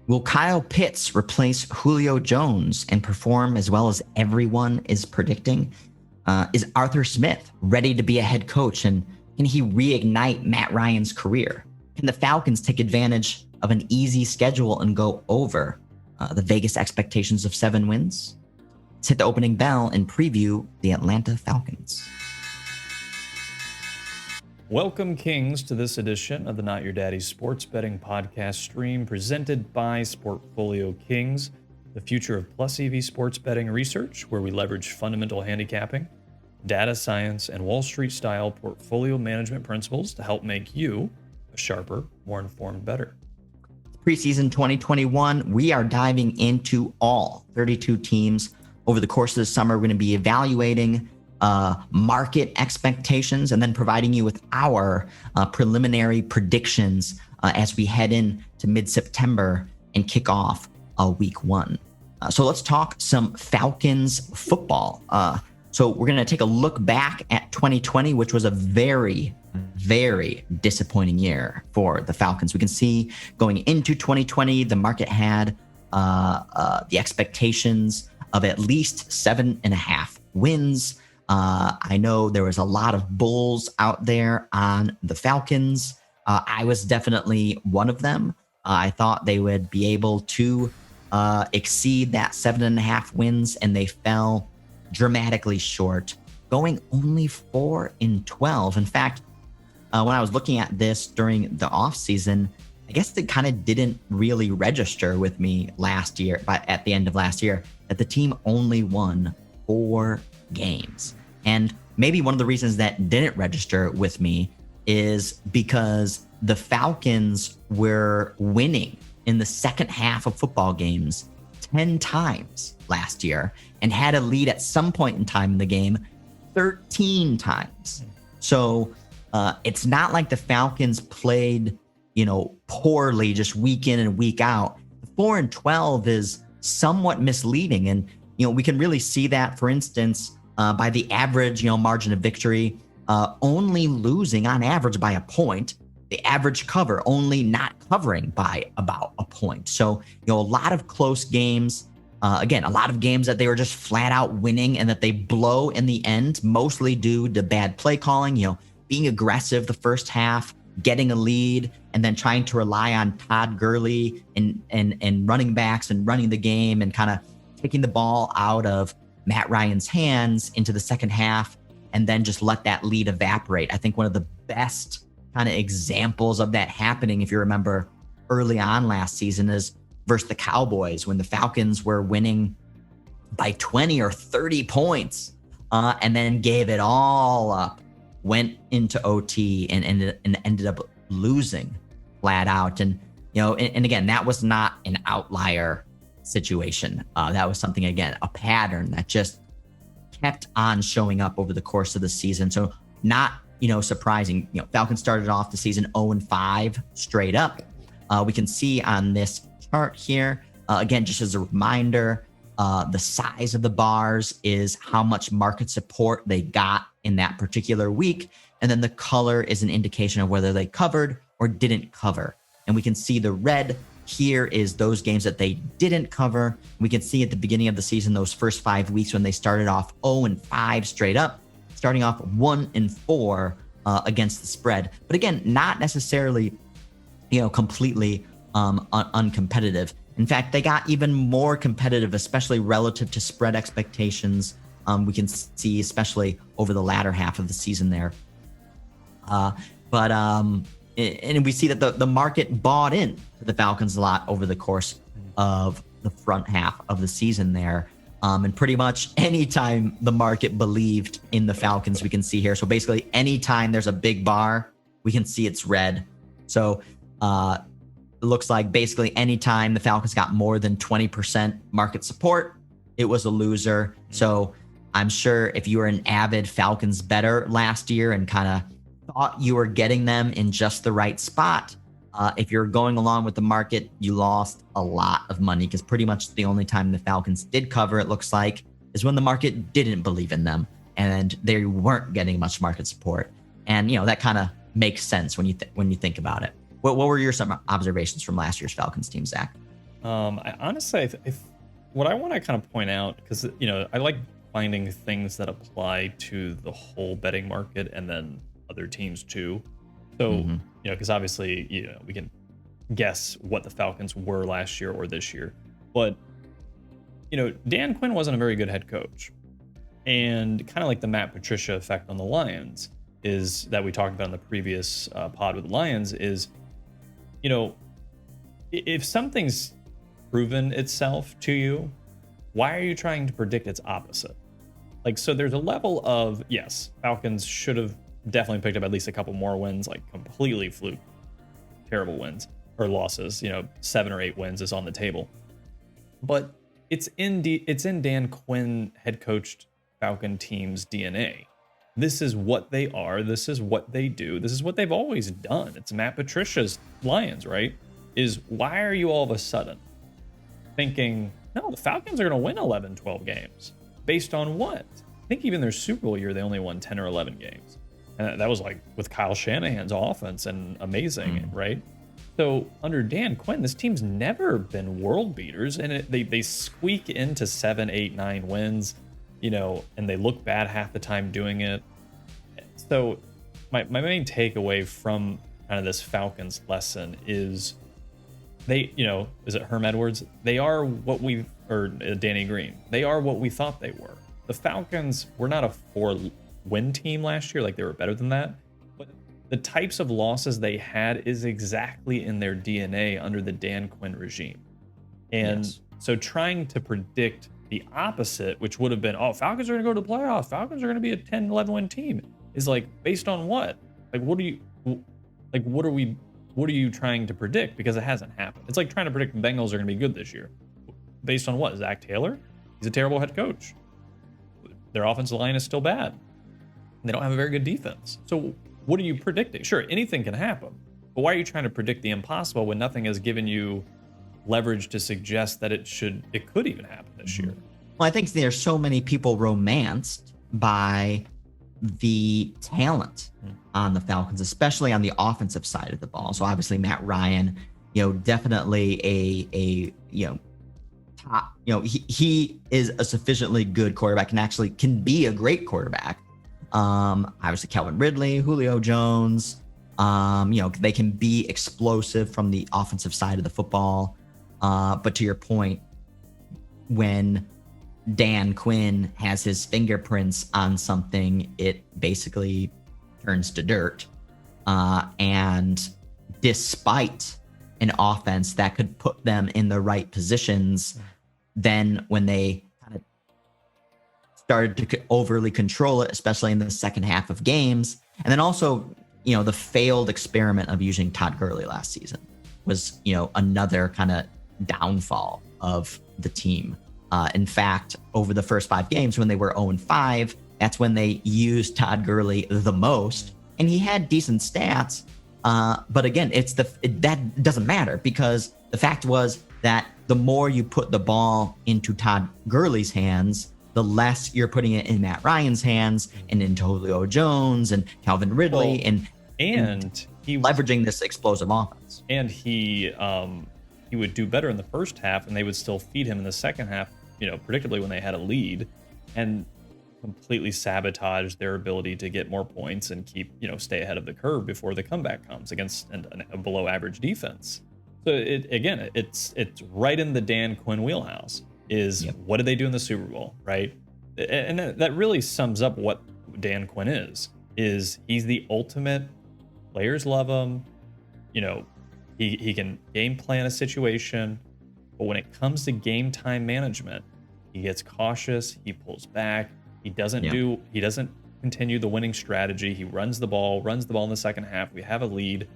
Will Kyle Pitts replace Julio Jones and perform as well as everyone is predicting? Is Arthur Smith ready to be a head coach, and can he reignite Matt Ryan's career? Can the Falcons take advantage of an easy schedule and go over the Vegas expectations of 7 wins? Let's hit the opening bell and preview the Atlanta Falcons. Welcome, Kings, to this edition of the Not Your Daddy's Sports Betting Podcast stream presented by SportfolioKings, the future of plus EV sports betting research, where we leverage fundamental handicapping, data science, and Wall Street-style portfolio management principles to help make you a sharper, more informed bettor. Preseason 2021, we are diving into all 32 teams. Over the course of the summer, we're going to be evaluating market expectations and then providing you with our preliminary predictions as we head into mid-September and kick off week 1. So let's talk some Falcons football. So we're going to take a look back at 2020, which was a very, very disappointing year for the Falcons. We can see going into 2020, the market had the expectations of at least 7.5 wins. I know there was a lot of bulls out there on the Falcons. I was definitely one of them. I thought they would be able to exceed that 7.5 wins, and they fell dramatically short, going only 4-12. In fact, when I was looking at this during the offseason, I guess it kind of didn't really register with me last year, but at the end of last year, that the team only won 4 games. And maybe one of the reasons that didn't register with me is because the Falcons were winning in the second half of football games 10 times last year and had a lead at some point in time in the game 13 times. So it's not like the Falcons played, poorly just week in and week out. 4-12 is somewhat misleading. And, we can really see that, for instance, by the average, margin of victory, only losing on average by a point, the average cover only not covering by about a point. So, a lot of close games, again, a lot of games that they were just flat out winning and that they blow in the end, mostly due to bad play calling, being aggressive the first half, getting a lead, and then trying to rely on Todd Gurley and running backs and running the game and kind of taking the ball out of Matt Ryan's hands into the second half and then just let that lead evaporate. I think one of the best kind of examples of that happening, if you remember early on last season, is versus the Cowboys when the Falcons were winning by 20 or 30 points and then gave it all up, went into OT and ended up losing flat out. And, and again, that was not an outlier situation. That was something, again, a pattern that just kept on showing up over the course of the season. So not, surprising. Falcons started off the season 0-5 straight up. We can see on this chart here, again, just as a reminder, the size of the bars is how much market support they got in that particular week. And then the color is an indication of whether they covered or didn't cover. And we can see the red here is those games that they didn't cover. We can see at the beginning of the season, those first 5 weeks when they started off 0-5 straight up, starting off 1-4 against the spread. But again, not necessarily, completely uncompetitive. In fact, they got even more competitive, especially relative to spread expectations. We can see, especially over the latter half of the season there. And we see that the market bought in to the Falcons a lot over the course of the front half of the season there. And pretty much anytime the market believed in the Falcons, we can see here. So basically anytime there's a big bar, we can see it's red. So it looks like basically anytime the Falcons got more than 20% market support, it was a loser. So I'm sure if you were an avid Falcons bettor last year and kind of thought you were getting them in just the right spot, if you're going along with the market, you lost a lot of money, because pretty much the only time the Falcons did cover, it looks like, is when the market didn't believe in them and they weren't getting much market support. And, that kind of makes sense when you think about it. What were your some observations from last year's Falcons team, Zach? I honestly, what I want to kind of point out, because I like finding things that apply to the whole betting market and then other teams too. So because obviously we can guess what the Falcons were last year or this year, but Dan Quinn wasn't a very good head coach, and kind of like the Matt Patricia effect on the Lions is that we talked about in the previous pod with the Lions is, if something's proven itself to you, why are you trying to predict its opposite? Like, so there's a level of, yes, Falcons should have definitely picked up at least a couple more wins, like completely fluke, terrible wins or losses, 7 or 8 wins is on the table. But it's in Dan Quinn head coached Falcon team's DNA. This is what they are. This is what they do. This is what they've always done. It's Matt Patricia's Lions, right? Is why are you all of a sudden thinking, no, the Falcons are going to win 11, 12 games? Based on what? I think even their Super Bowl year, they only won 10 or 11 games. And that was like with Kyle Shanahan's offense and amazing, right? So under Dan Quinn, this team's never been world beaters, and they squeak into 7, 8, 9 wins, and they look bad half the time doing it. So my main takeaway from kind of this Falcons lesson is is it Herm Edwards? They are what or Danny Green. They are what we thought they were. The Falcons were not a 4-win team last year. Like, they were better than that. But the types of losses they had is exactly in their DNA under the Dan Quinn regime. And so trying to predict the opposite, which would have been, Falcons are going to go to the playoffs, Falcons are going to be a 10, 11 win team, is like, based on what? Like, what are you trying to predict? Because it hasn't happened. It's like trying to predict the Bengals are going to be good this year. Based on what? Zach Taylor? He's a terrible head coach. Their offensive line is still bad. They don't have a very good defense. So what are you predicting? Sure, anything can happen, but why are you trying to predict the impossible when nothing has given you leverage to suggest that it could even happen this year? Well, I think there's so many people romanced by the talent on the Falcons, especially on the offensive side of the ball. So obviously Matt Ryan, definitely a top, he is a sufficiently good quarterback and actually can be a great quarterback. Obviously Calvin Ridley, Julio Jones, they can be explosive from the offensive side of the football. But to your point, when Dan Quinn has his fingerprints on something, it basically turns to dirt. And despite an offense that could put them in the right positions, then when they kind of started to overly control it, especially in the second half of games, and then also, the failed experiment of using Todd Gurley last season was, another kind of downfall of the team. In fact, over the first 5 games when they were 0-5, that's when they used Todd Gurley the most, and he had decent stats. But again, that doesn't matter, because the fact was that the more you put the ball into Todd Gurley's hands, the less you're putting it in Matt Ryan's hands and into Julio Jones and Calvin Ridley, and he leveraging this explosive offense. And he would do better in the first half, and they would still feed him in the second half, predictably when they had a lead, and completely sabotage their ability to get more points and keep, stay ahead of the curve before the comeback comes against a below average defense. So it's right in the Dan Quinn wheelhouse. What did they do in the Super Bowl, right? And that really sums up what Dan Quinn is he's the ultimate, players love him, he can game plan a situation, but when it comes to game time management, he gets cautious, he pulls back, he doesn't continue the winning strategy. He runs the ball in the second half. We have a lead,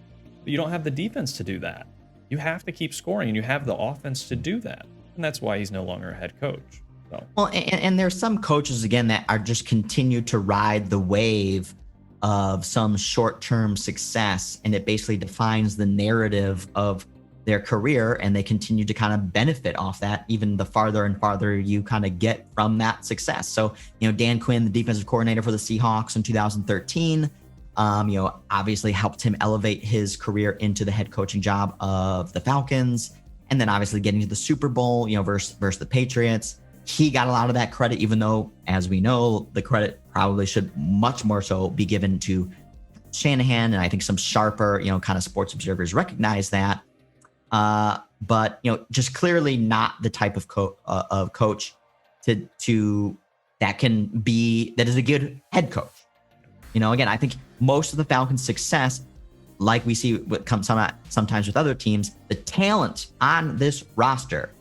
but you don't have the defense to do that. You have to keep scoring, and you have the offense to do that. And that's why he's no longer a head coach. So. Well, and there's some coaches, again, that are just continue to ride the wave of some short-term success, and it basically defines the narrative of their career, and they continue to kind of benefit off that even the farther and farther you kind of get from that success. So, Dan Quinn, the defensive coordinator for the Seahawks in 2013, obviously helped him elevate his career into the head coaching job of the Falcons. and then obviously getting to the Super Bowl, versus the Patriots. He got a lot of that credit, even though, as we know, the credit probably should much more so be given to Shanahan, and I think some sharper, kind of sports observers recognize that. But just clearly not the type of coach that is a good head coach. Again, I think most of the Falcons' success, like we see what comes sometimes with other teams, the talent on this roster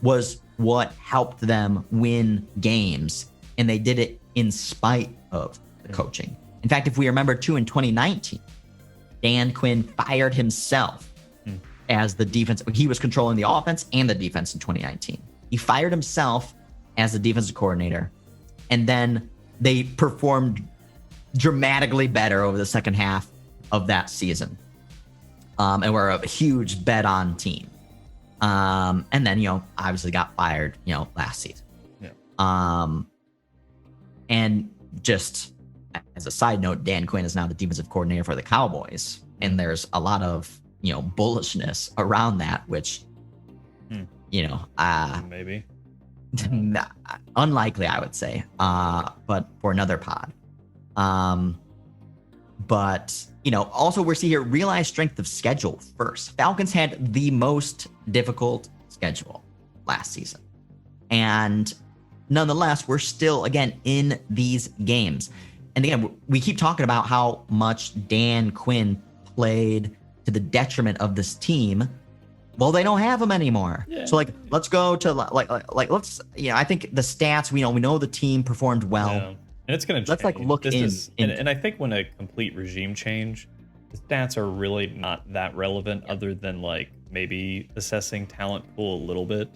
was what helped them win games, and they did it in spite of the coaching. In fact, if we remember too, in 2019, Dan Quinn fired himself as the defense. He was controlling the offense and the defense in 2019. He fired himself as the defensive coordinator, and then they performed dramatically better over the second half of that season, and were a huge bet on team. And then obviously got fired last season. And just as a side note, Dan Quinn is now the defensive coordinator for the Cowboys, and there's a lot of bullishness around that, which maybe unlikely, I would say, but for another pod. But also we're seeing here, realize strength of schedule first. Falcons had the most difficult schedule last season, and nonetheless, we're still again in these games. And again, we keep talking about how much Dan Quinn played to the detriment of this team. Well, they don't have him anymore. Yeah. So let's go to let's I think the stats, we know the team performed well. Yeah. And it's going to let's look in. And I think when a complete regime change, the stats are really not that relevant, other than maybe assessing talent pool a little bit.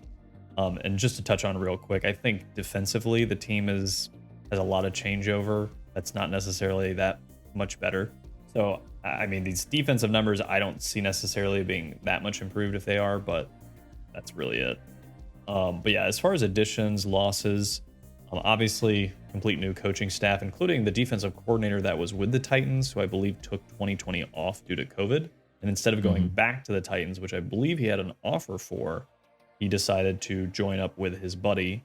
And just to touch on real quick, I think defensively the team has a lot of changeover. That's not necessarily that much better. So I mean, these defensive numbers I don't see necessarily being that much improved if they are, but that's really it. But yeah, as far as additions, losses, obviously complete new coaching staff, including the defensive coordinator that was with the Titans, who I believe took 2020 off due to COVID. And instead of going back to the Titans, which I believe he had an offer for, he decided to join up with his buddy,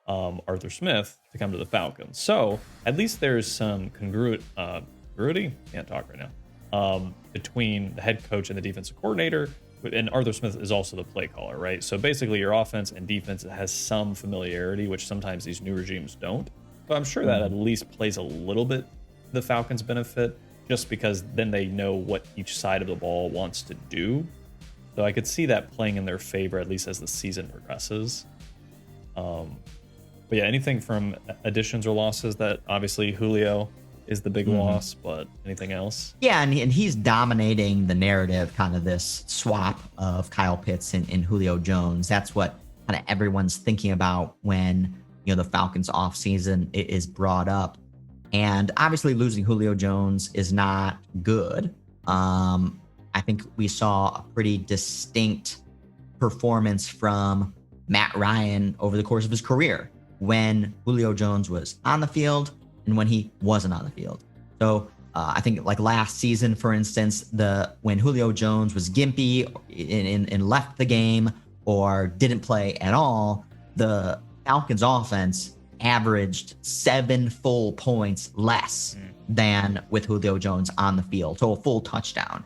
Arthur Smith, to come to the Falcons. So at least there's some congruity, can't talk right now, between the head coach and the defensive coordinator. And Arthur Smith is also the play caller, right? So basically your offense and defense has some familiarity, which sometimes these new regimes don't. So I'm sure that at least plays a little bit the Falcons' benefit, just because then they know what each side of the ball wants to do. So I could see that playing in their favor, at least as the season progresses. But yeah, anything from additions or losses? That obviously Julio is the big loss, but anything else? Yeah, and he's dominating the narrative, kind of this swap of Kyle Pitts and Julio Jones. That's what kind of everyone's thinking about when the Falcons offseason is brought up. And obviously losing Julio Jones is not good. I think we saw a pretty distinct performance from Matt Ryan over the course of his career, when Julio Jones was on the field and when he wasn't on the field. So I think last season, for instance, when Julio Jones was gimpy and left the game or didn't play at all, the Falcons offense averaged 7 full points less than with Julio Jones on the field. So a full touchdown.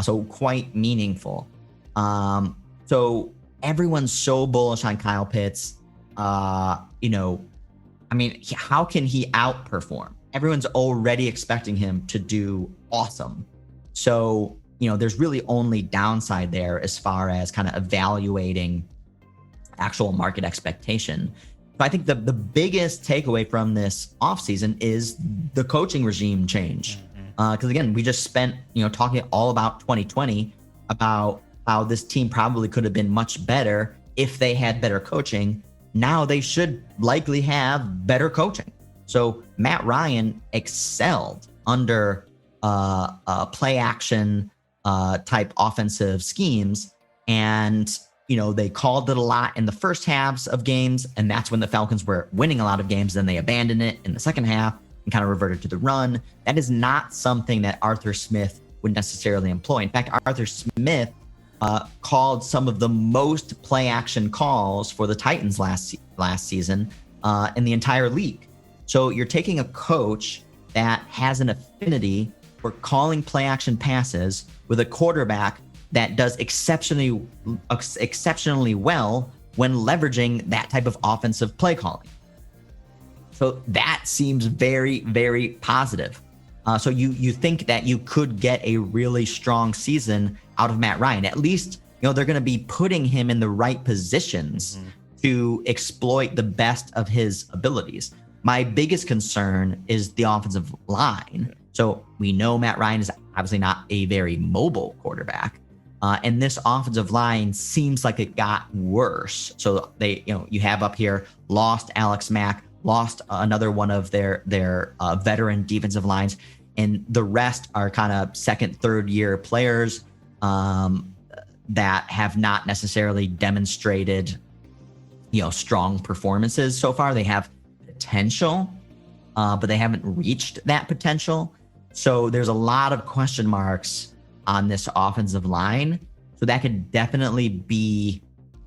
So quite meaningful. So everyone's so bullish on Kyle Pitts. How can he outperform? Everyone's already expecting him to do awesome. So, there's really only downside there as far as kind of evaluating actual market expectation. But I think the biggest takeaway from this offseason is the coaching regime change. Because again, we just spent, talking all about 2020, about how this team probably could have been much better if they had better coaching. Now they should likely have better coaching. So Matt Ryan excelled under play action type offensive schemes. And, they called it a lot in the first halves of games. And that's when the Falcons were winning a lot of games. Then they abandoned it in the second half and kind of reverted to the run. That is not something that Arthur Smith would necessarily employ. In fact, Arthur Smith called some of the most play action calls for the Titans last season in the entire league. So you're taking a coach that has an affinity for calling play action passes with a quarterback that does exceptionally well when leveraging that type of offensive play calling. So that seems very, very positive. So you think that you could get a really strong season out of Matt Ryan. At least, they're going to be putting him in the right positions to exploit the best of his abilities. My biggest concern is the offensive line. So we know Matt Ryan is obviously not a very mobile quarterback. And this offensive line seems like it got worse. So they, you have up here, lost Alex Mack, lost another one of their veteran defensive lines, and the rest are kind of second, third year players that have not necessarily demonstrated, strong performances so far. They have potential, but they haven't reached that potential. So there's a lot of question marks on this offensive line. So that could definitely be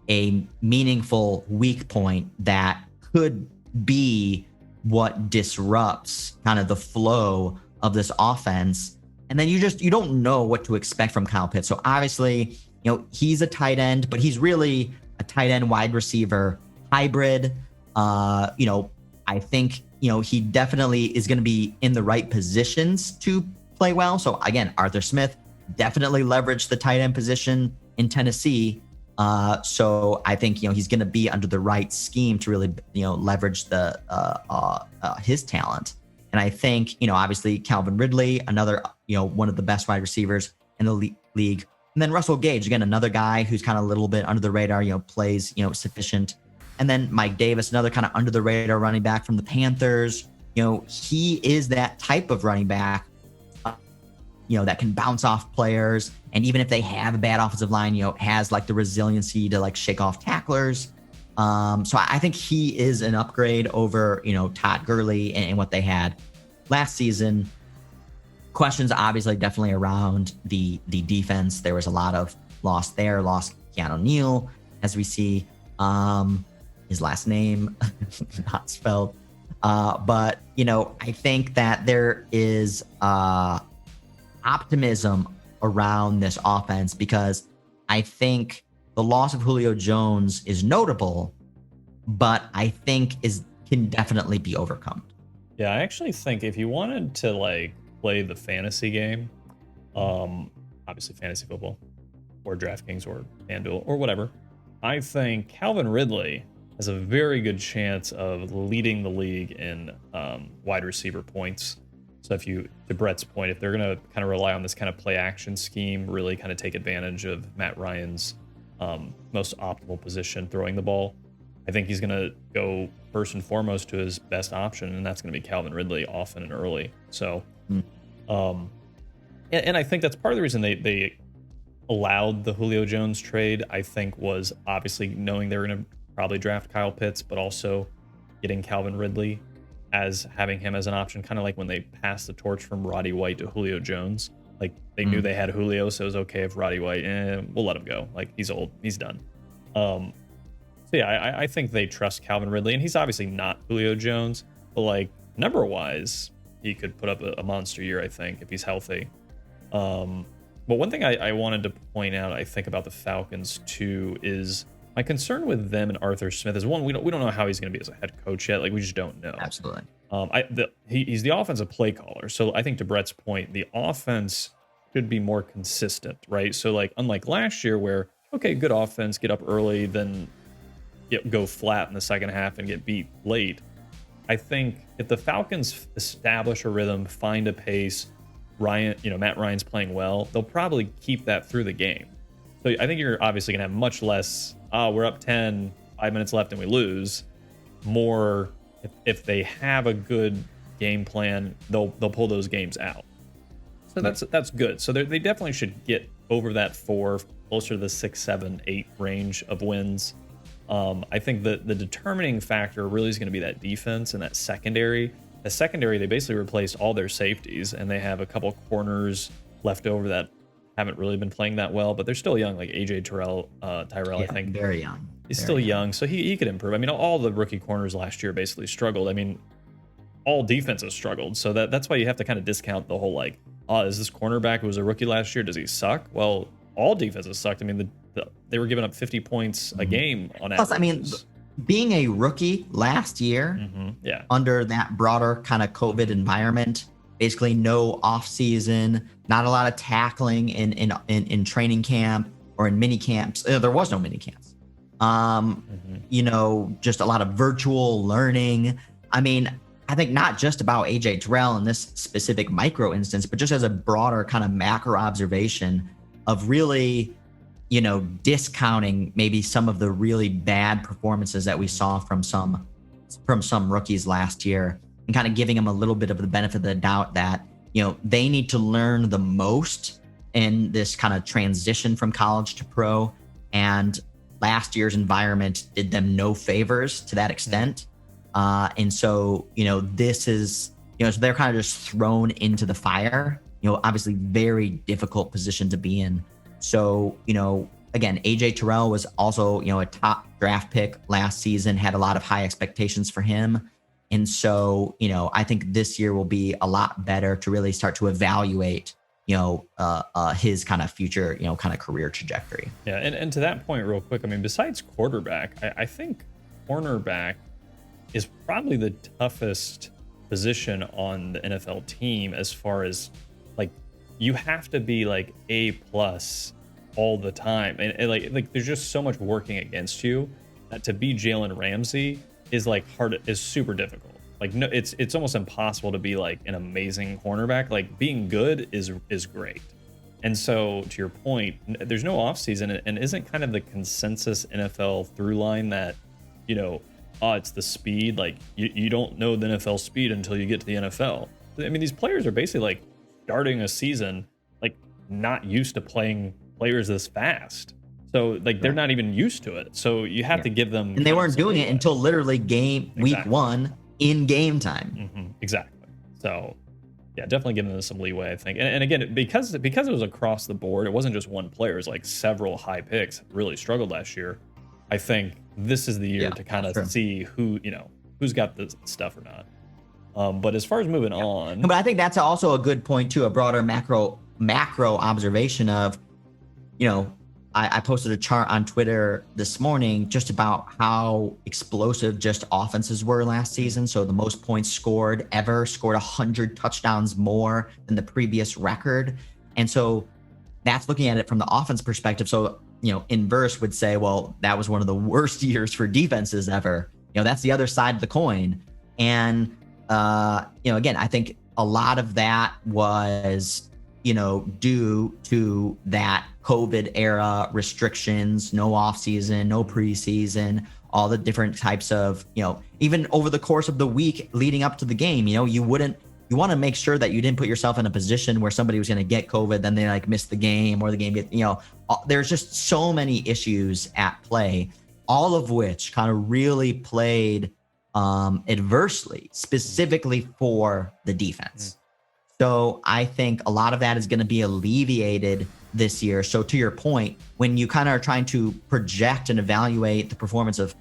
a meaningful weak point that could be what disrupts kind of the flow of this offense. And then you don't know what to expect from Kyle Pitts. So obviously, he's a tight end, but he's really a tight end wide receiver hybrid. I think, he definitely is going to be in the right positions to play well. So again, Arthur Smith definitely leveraged the tight end position in Tennessee. So I think, he's going to be under the right scheme to really, leverage his talent. And I think, obviously Calvin Ridley, another, one of the best wide receivers in the league. And then Russell Gage, again, another guy who's kind of a little bit under the radar, plays, sufficient. And then Mike Davis, another kind of under the radar running back from the Panthers. He is that type of running back, that can bounce off players. And even if they have a bad offensive line, has like the resiliency to like shake off tacklers. So I think he is an upgrade over, Todd Gurley and what they had last season. Questions obviously definitely around the defense. There was a lot of loss there. Lost Keanu Neal, as we see. His last name not spelled. But I think that there is optimism around this offense, because I think the loss of Julio Jones is notable, but I think can definitely be overcome. Yeah, I actually think if you wanted to play the fantasy game, obviously fantasy football or DraftKings or FanDuel or whatever, I think Calvin Ridley has a very good chance of leading the league in wide receiver points. So to Brett's point, if they're going to kind of rely on this kind of play action scheme, really kind of take advantage of Matt Ryan's most optimal position throwing the ball, I think he's going to go first and foremost to his best option, and that's going to be Calvin Ridley often and early. So, and I think that's part of the reason they allowed the Julio Jones trade, I think, was obviously knowing they were going to probably draft Kyle Pitts, but also getting Calvin Ridley as having him as an option, kind of like when they passed the torch from Roddy White to Julio Jones. Like they knew they had Julio, so it was okay if Roddy White, we'll let him go. Like he's old, he's done. So yeah, I think they trust Calvin Ridley, and he's obviously not Julio Jones, but number wise, he could put up a monster year, I think, if he's healthy. But one thing I wanted to point out, I think, about the Falcons too, is my concern with them and Arthur Smith is, one, we don't know how he's going to be as a head coach yet. We just don't know. Absolutely. He's the offensive play caller. So I think to Brett's point, the offense should be more consistent, right? So unlike last year where, okay, good offense, get up early, then go flat in the second half and get beat late. I think if the Falcons establish a rhythm, find a pace, Matt Ryan's playing well, they'll probably keep that through the game. So I think you're obviously going to have much less, we're up 10, 5 minutes left and we lose. More, if they have a good game plan, they'll pull those games out. So that's good. So they definitely should get over that 4, closer to the 6, 7, 8 range of wins. I think the determining factor really is going to be that defense and that secondary. The secondary, they basically replaced all their safeties, and they have a couple corners left over that haven't really been playing that well, but they're still young. Like AJ Tyrell, Yeah, I think very young. he's Very still young, so he could improve. I mean, all the rookie corners last year basically struggled. I mean, all defenses struggled, so that's why you have to kind of discount the whole like, oh, is this cornerback who was a rookie last year? Does he suck? Well, all defenses sucked. I mean, they were giving up 50 points a game on average. Plus, I mean, being a rookie last year, yeah, under that broader kind of COVID environment, basically no off season, not a lot of tackling in training camp or in mini camps. There was no mini camps. You know, just a lot of virtual learning. I mean, I think not just about AJ Terrell in this specific micro instance, but just as a broader kind of macro observation of really, you know, discounting maybe some of the really bad performances that we saw from some rookies last year, and kind of giving them a little bit of the benefit of the doubt that, you know, they need to learn the most in this kind of transition from college to pro. And last year's environment did them no favors to that extent. And so, you know, this is, you know, so they're kind of just thrown into the fire, you know, obviously very difficult position to be in. So, you know, again, AJ Terrell was also, you know, a top draft pick last season, had a lot of high expectations for him. And so, you know, I think this year will be a lot better to really start to evaluate, you know, his kind of future, you know, kind of career trajectory. Yeah. And to that point, real quick, I mean, besides quarterback, I think cornerback is probably the toughest position on the NFL team, as far as like, you have to be like A+ all the time. And like there's just so much working against you that to be Jalen Ramsey is like is super difficult. Like, no, it's almost impossible to be like an amazing cornerback. Like, being good is great. And so, to your point, there's no offseason, and isn't kind of the consensus NFL through line that, you know, it's the speed. Like, you don't know the NFL speed until you get to the NFL. I mean, these players are basically like starting a season like not used to playing players this fast. So like they're not even used to it. So you have to give them. And they weren't doing it until literally week 1 in game time. Exactly. So yeah, definitely giving them some leeway, I think. And again, because it was across the board, it wasn't just one player. It was like several high picks really struggled last year. I think this is the year to kind of see who, you know, who's got this stuff or not. But as far as moving on, but I think that's also a good point too, a broader macro observation of, you know, I posted a chart on Twitter this morning just about how explosive just offenses were last season. So the most points scored ever, scored 100 touchdowns more than the previous record. And so that's looking at it from the offense perspective. So, you know, inverse would say, well, that was one of the worst years for defenses ever. You know, that's the other side of the coin. And, you know, again, I think a lot of that was, you know, due to that COVID era restrictions, no offseason, no preseason, all the different types of, you know, even over the course of the week leading up to the game, you know, you want to make sure that you didn't put yourself in a position where somebody was going to get COVID, then they like missed the game, or the game get, you know, there's just so many issues at play, all of which kind of really played adversely, specifically for the defense. So I think a lot of that is going to be alleviated this year. So to your point, when you kind of are trying to project and evaluate the performance of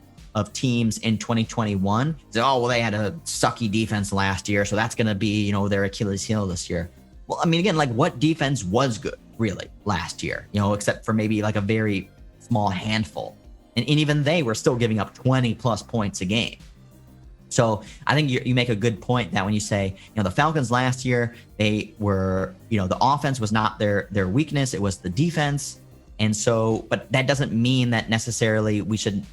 teams in 2021, say, oh, well, they had a sucky defense last year, so that's going to be, you know, their Achilles heel this year. Well, I mean, again, like, what defense was good really last year, you know, except for maybe like a very small handful. And even they were still giving up 20 plus points a game. So I think you make a good point that when you say, you know, the Falcons last year, they were, you know, the offense was not their weakness. It was the defense. And so, but that doesn't mean that necessarily we should,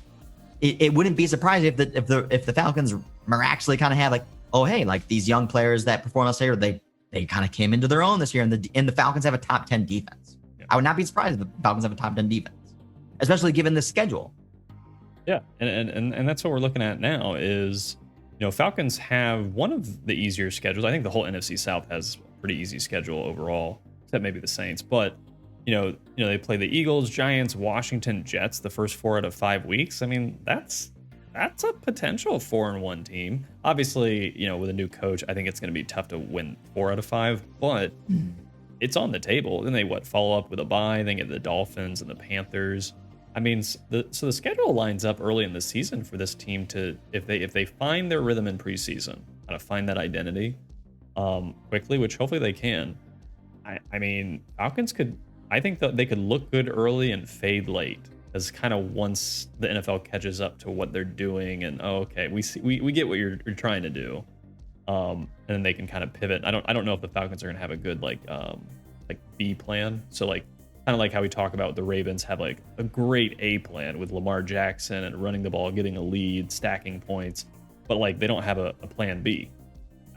it wouldn't be surprising if the Falcons miraculously kind of have like, oh, hey, like these young players that performed last year, they kind of came into their own this year, and the Falcons have a top 10 defense. Yeah. I would not be surprised if the Falcons have a top 10 defense, especially given the schedule. Yeah. And that's what we're looking at now is, you know, Falcons have one of the easier schedules. I think the whole NFC South has a pretty easy schedule overall, except maybe the Saints. But, you know, they play the Eagles, Giants, Washington, Jets the first 4 out of 5 weeks. I mean, that's a potential 4-1 team. Obviously, you know, with a new coach, I think it's going to be tough to win 4 out of 5. But it's on the table. Then they follow up with a bye, then get the Dolphins and the Panthers. I mean, the schedule lines up early in the season for this team to, if they find their rhythm in preseason, kind of find that identity quickly, which hopefully they can. I mean, Falcons I think that they could look good early and fade late, as kind of once the NFL catches up to what they're doing and okay, we get what you're trying to do, and then they can kind of pivot. I don't know if the Falcons are gonna have a good like B plan. So like kind of like how we talk about the Ravens have like a great A plan with Lamar Jackson and running the ball, getting a lead, stacking points, but like they don't have a plan B.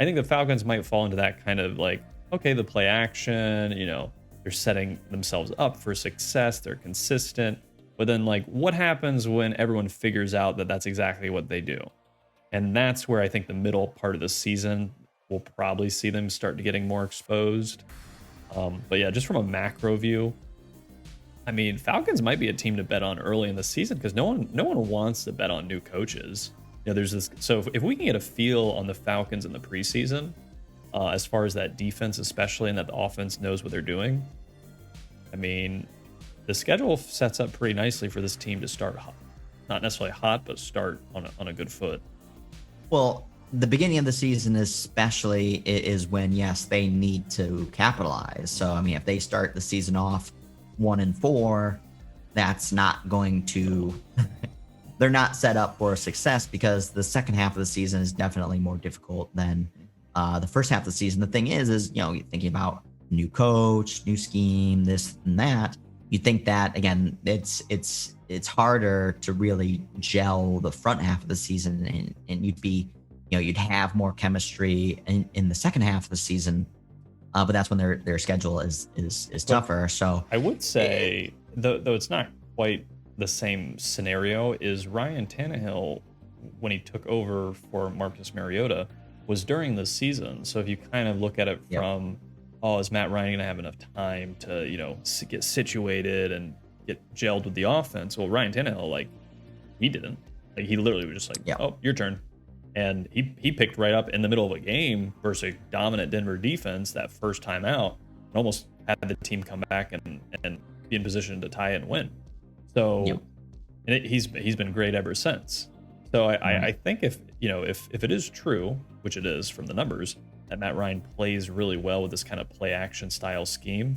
I think the Falcons might fall into that kind of like, okay, the play action, they're setting themselves up for success, they're consistent, but then like what happens when everyone figures out that that's exactly what they do? And that's where I think the middle part of the season we'll probably see them start to getting more exposed. But yeah, just from a macro view, I mean, Falcons might be a team to bet on early in the season because no one wants to bet on new coaches. There's this. So if we can get a feel on the Falcons in the preseason, as far as that defense, especially, and that the offense knows what they're doing, I mean, the schedule sets up pretty nicely for this team to start hot. Not necessarily hot, but start on a good foot. Well, the beginning of the season especially is when, yes, they need to capitalize. So, I mean, if they start the season off 1-4, that's not going to they're not set up for success because the second half of the season is definitely more difficult than the first half of the season. The thing is you're thinking about new coach, new scheme, this and that. You think that again, it's harder to really gel the front half of the season, and you'd have more chemistry in the second half of the season. But that's when their schedule is tougher. So I would say, though it's not quite the same scenario, is Ryan Tannehill, when he took over for Marcus Mariota, was during the season. So if you kind of look at it from, is Matt Ryan going to have enough time to, get situated and get gelled with the offense? Well, Ryan Tannehill, he didn't. He literally was just like, oh, your turn. And he picked right up in the middle of a game versus a dominant Denver defense that first time out, and almost had the team come back and be in position to tie and win. So and he's been great ever since. So I think if it is true, which it is from the numbers, that Matt Ryan plays really well with this kind of play action style scheme,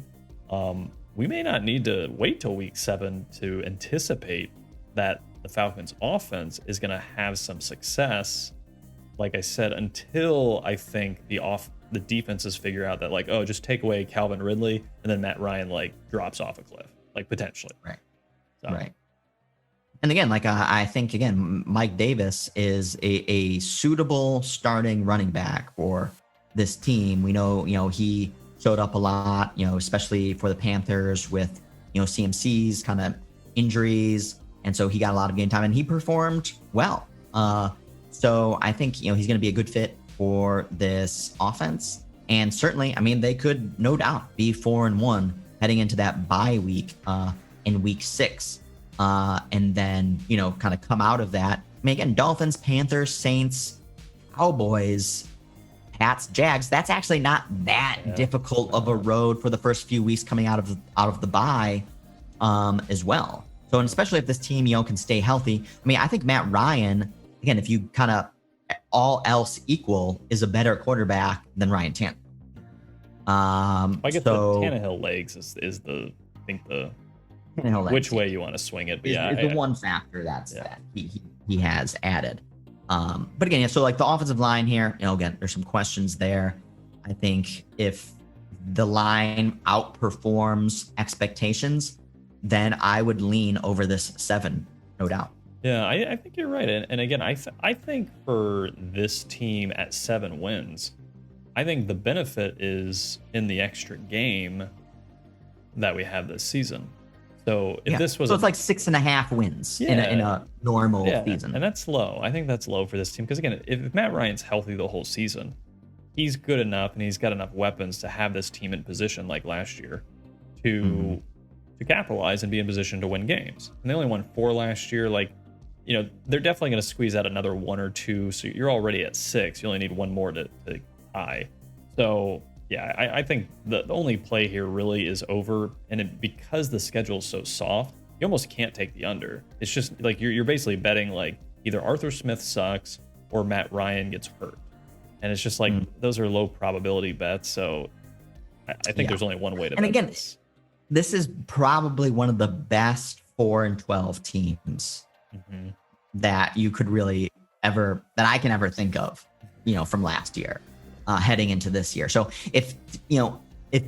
we may not need to wait till week 7 to anticipate that the Falcons offense is going to have some success. Like I said, until I think the defenses figure out that just take away Calvin Ridley and then Matt Ryan drops off a cliff, potentially. Right. So. Right. And again, I think Mike Davis is a suitable starting running back for this team. We know, he showed up a lot, especially for the Panthers with, CMC's kind of injuries. And so he got a lot of game time and he performed well. So I think, he's going to be a good fit for this offense. And certainly, I mean, they could no doubt be 4-1 heading into that bye week in week 6. And then, kind of come out of that. I mean, again, Dolphins, Panthers, Saints, Cowboys, Pats, Jags. That's actually not that difficult of a road for the first few weeks coming out of the bye as well. So, and especially if this team, can stay healthy. I mean, I think Matt Ryan, again, if you kind of all else equal, is a better quarterback than Ryan Tannehill. I guess the Tannehill legs is the which way you want to swing it. But it's the one factor that he has added. But again, so the offensive line here, again, there's some questions there. I think if the line outperforms expectations, then I would lean over this 7, no doubt. Yeah, I think you're right. And again, I think for this team at 7 wins, I think the benefit is in the extra game that we have this season. So if this was, so it's 6.5 wins in a normal season, and that's low. I think that's low for this team because again, if Matt Ryan's healthy the whole season, he's good enough and he's got enough weapons to have this team in position like last year to capitalize and be in position to win games. And they only won 4 last year. They're definitely going to squeeze out another 1 or 2. So you're already at 6. You only need 1 more to tie. So Yeah, I think the only play here really is over, and because the schedule is so soft, you almost can't take the under. It's just like you're basically betting like either Arthur Smith sucks or Matt Ryan gets hurt, and it's just like those are low probability bets. So I think there's only one way to. And bet again, this is probably one of the best 4-12 teams that you could really that I can ever think of, from last year. Heading into this year. So if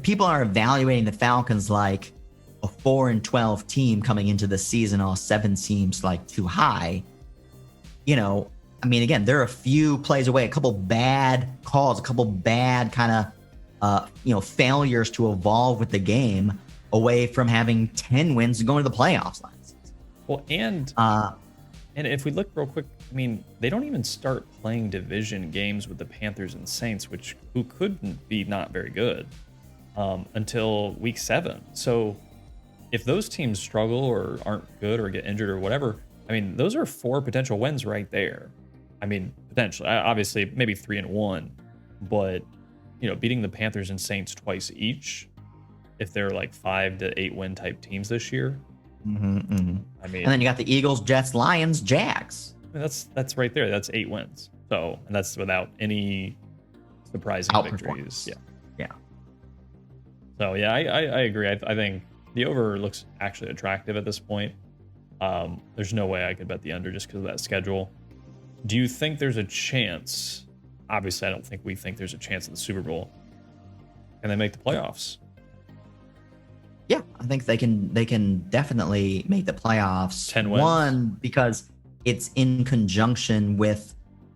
people are evaluating the Falcons like a 4-12 team coming into the season, all 7 seems like too high. Again, there are a few plays away, a couple bad calls, a couple bad kind of, failures to evolve with the game away from having 10 wins and going to the playoffs last season. Well, and if we look real quick, they don't even start playing division games with the Panthers and Saints, who couldn't be not very good until week 7. So if those teams struggle or aren't good or get injured or whatever, those are 4 potential wins right there. Potentially, obviously, maybe 3-1, but beating the Panthers and Saints twice each, if they're like 5 to 8 win type teams this year. And then you got the Eagles, Jets, Lions, Jags. That's right there. That's 8 wins. So, and that's without any surprising victories. Yeah. So yeah, I agree. I think the over looks actually attractive at this point. There's no way I could bet the under just because of that schedule. Do you think there's a chance? Obviously, I don't think we think there's a chance in the Super Bowl. Can they make the playoffs? Yeah, I think they can definitely make the playoffs. 10 wins. One, because it's in conjunction with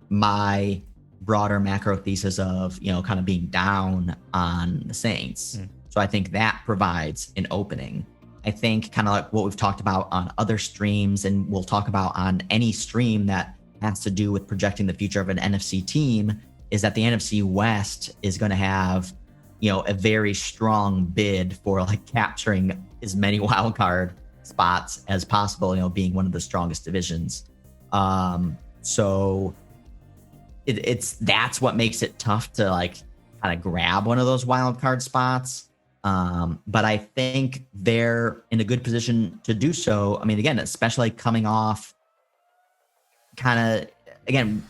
my broader macro thesis of, kind of being down on the Saints. So I think that provides an opening. I think kind of like what we've talked about on other streams, and we'll talk about on any stream that has to do with projecting the future of an NFC team, is that the NFC West is going to have, a very strong bid for like capturing as many wild card spots as possible, being one of the strongest divisions. So that's what makes it tough to like kind of grab one of those wild card spots. But I think they're in a good position to do so. Again, especially coming off kind of, again,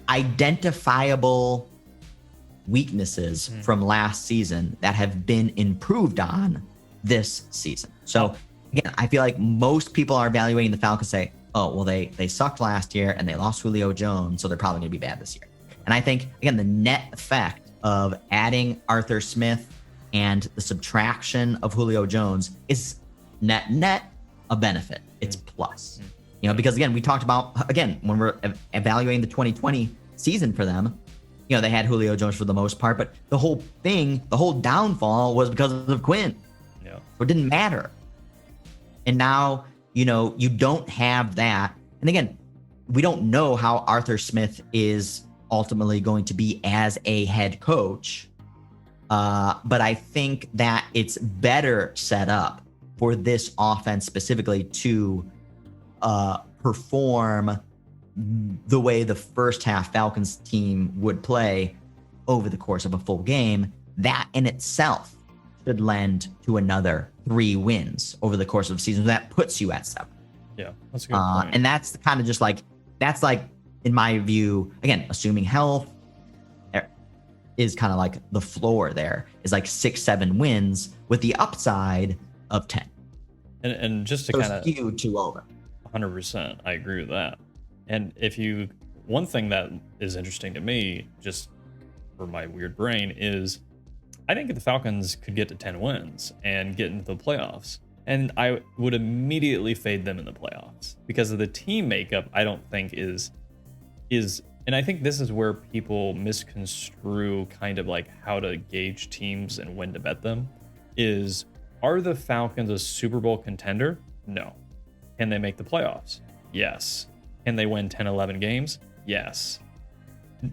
identifiable weaknesses from last season that have been improved on this season. So again, I feel like most people are evaluating the Falcons say, oh, well, they sucked last year and they lost Julio Jones, so they're probably going to be bad this year. And I think, again, the net effect of adding Arthur Smith and the subtraction of Julio Jones is net a benefit. It's plus. Because again, we talked about, again, when we're evaluating the 2020 season for them, they had Julio Jones for the most part, but the whole downfall was because of Quinn. Yeah. So it didn't matter. And now, you don't have that. And again, we don't know how Arthur Smith is ultimately going to be as a head coach. But I think that it's better set up for this offense specifically to perform the way the first half Falcons team would play over the course of a full game. That in itself should lend to another 3 wins over the course of the season. That puts you at 7. Yeah, that's a good point. And that's kind of just like, in my view, again, assuming health is kind of like the floor there is like 6-7 wins with the upside of 10. And just to kind of skew to over. 100%, I agree with that. And one thing that is interesting to me, just for my weird brain, is I think the Falcons could get to 10 wins and get into the playoffs. And I would immediately fade them in the playoffs because of the team makeup. I don't think is, and I think this is where people misconstrue kind of like how to gauge teams and when to bet them. Are the Falcons a Super Bowl contender? No. Can they make the playoffs? Yes. Can they win 10, 11 games? Yes.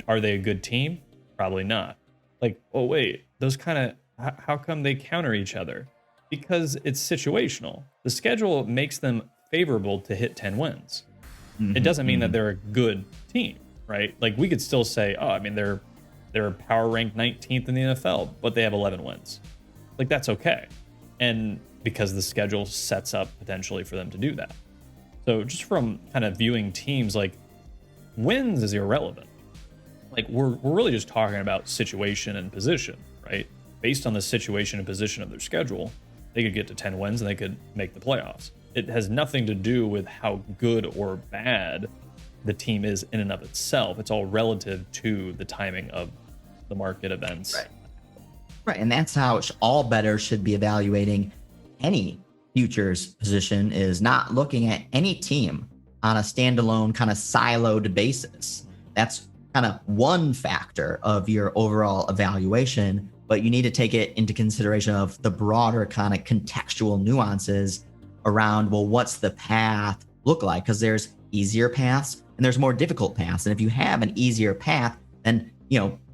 Are they a good team? Probably not. Like, oh, wait, those kind of, how come they counter each other? Because it's situational. The schedule makes them favorable to hit 10 wins. It doesn't mean that they're a good team, right? Like, we could still say, they're they're power ranked 19th in the NFL, but they have 11 wins. Like, that's okay. And because the schedule sets up potentially for them to do that. So just from kind of viewing teams, like, wins is irrelevant. Like, we're really just talking about situation and position, right? Based on the situation and position of their schedule, they could get to 10 wins and they could make the playoffs. It has nothing to do with how good or bad the team is in and of itself. It's all relative to the timing of the market events. Right. And that's how all bettors should be evaluating any futures position, is not looking at any team on a standalone kind of siloed basis. That's kind of one factor of your overall evaluation, but you need to take it into consideration of the broader kind of contextual nuances around, well, what's the path look like? Because there's easier paths and there's more difficult paths. And if you have an easier path, then,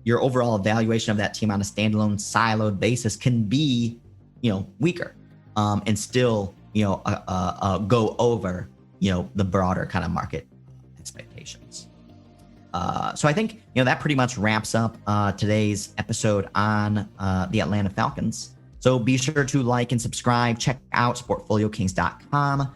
your overall evaluation of that team on a standalone siloed basis can be, weaker, and still, go over, the broader kind of market expectations. So I think, that pretty much wraps up today's episode on the Atlanta Falcons. So be sure to like and subscribe. Check out SportfolioKings.com.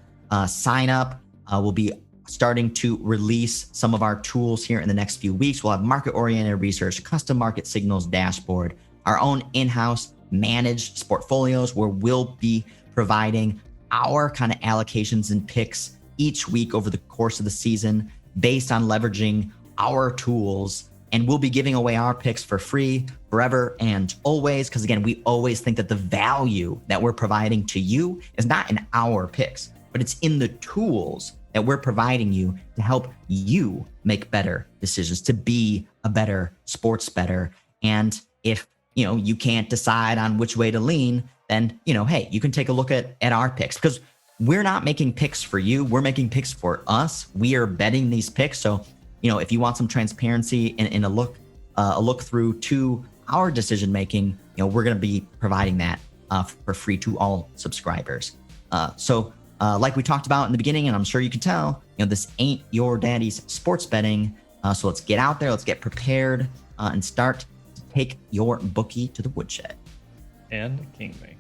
Sign up. We'll be starting to release some of our tools here in the next few weeks. We'll have market-oriented research, custom market signals dashboard, our own in-house managed portfolios where we'll be providing our kind of allocations and picks each week over the course of the season based on leveraging our tools. And we'll be giving away our picks for free forever and always. Because again, we always think that the value that we're providing to you is not in our picks, but it's in the tools that we're providing you to help you make better decisions, to be a better sports bettor. And if, you can't decide on which way to lean, then, hey, you can take a look at our picks, because we're not making picks for you. We're making picks for us. We are betting these picks. So, if you want some transparency and a look through to our decision making, we're going to be providing that for free to all subscribers. So like we talked about in the beginning, and I'm sure you can tell, this ain't your daddy's sports betting. So let's get out there, let's get prepared, and start to take your bookie to the woodshed. And king me.